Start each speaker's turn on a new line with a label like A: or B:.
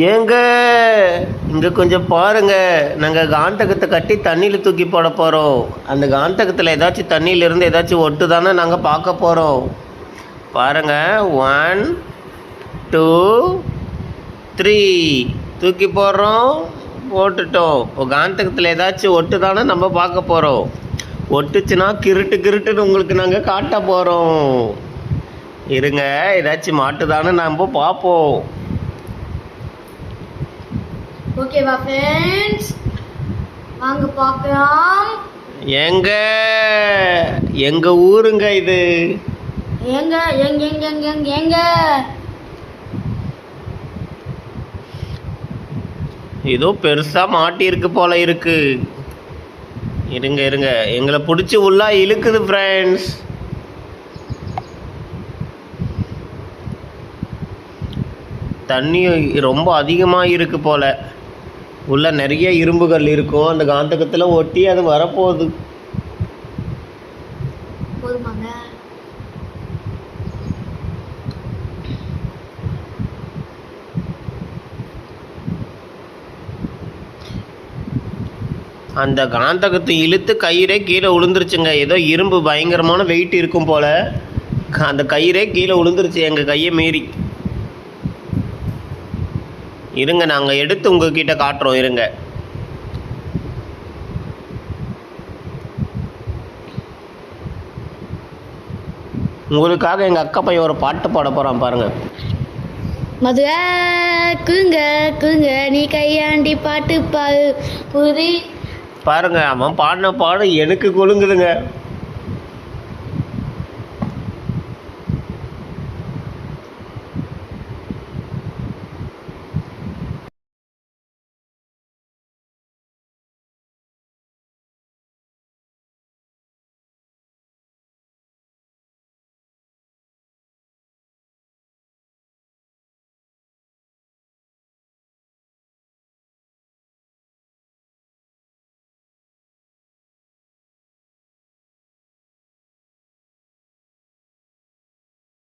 A: ஏங்க இங்கே கொஞ்சம் பாருங்க, நாங்கள் காந்தகத்தை கட்டி தண்ணியில் தூக்கி போட போகிறோம். அந்த காந்தகத்தில் ஏதாச்சும் தண்ணியிலிருந்து ஏதாச்சும் ஒட்டு தானே நாங்கள் பார்க்க போகிறோம். பாருங்க, 1 2 3 தூக்கி போடுறோம், போட்டுட்டோம். இப்போ காந்தகத்தில் ஏதாச்சும் ஒட்டு தானே நம்ம பார்க்க போகிறோம். ஒட்டுச்சுன்னா கிருட்டு கிருட்டுன்னு உங்களுக்கு நாங்கள் காட்ட போகிறோம். இருங்க, ஏதாச்சும் மாட்டுதானே நம்ம பார்ப்போம்.
B: ஓகேவா ஃப்ரெண்ட்ஸ், வாங்க பார்க்கலாம்.
A: எங்க ஊருங்க இது.
B: எங்க எங்க எங்க எங்க எங்க எங்க
A: ஏதோ பெருசா மாட்டியிருக்கு போல இருக்கு. இருங்க இருங்க, எங்களை பிடிச்சி உள்ளா இழுக்குது ஃப்ரெண்ட்ஸ். தண்ணி ரொம்ப அதிகமாக இருக்கு போல. உள்ள நிறைய இரும்புகள் இருக்கும், அந்த காந்தகத்தில் ஒட்டி அது வரப்போகுது.
B: போதுமாங்க?
A: அந்த காந்தகத்தை இழுத்து கயிறே கீழே விழுந்துருச்சுங்க. ஏதோ இரும்பு பயங்கரமான வெயிட் இருக்கும் போல. அந்த கயிறே கீழே விழுந்துருச்சு எங்கள் கையை மீறி. இருங்க, நாங்கள் எடுத்து உங்ககிட்ட காட்டுறோம். இருங்க, உங்களுக்காக எங்கள் அக்கா பையன் ஒரு பாட்டு பாட போகிறான் பாருங்க.
B: மதுர குங்க குங்க நீ கையாண்டி பாட்டு பாடு புரி.
A: பாருங்க, அவன் பாடின பாடம் எனக்கு கொழுங்குதுங்க.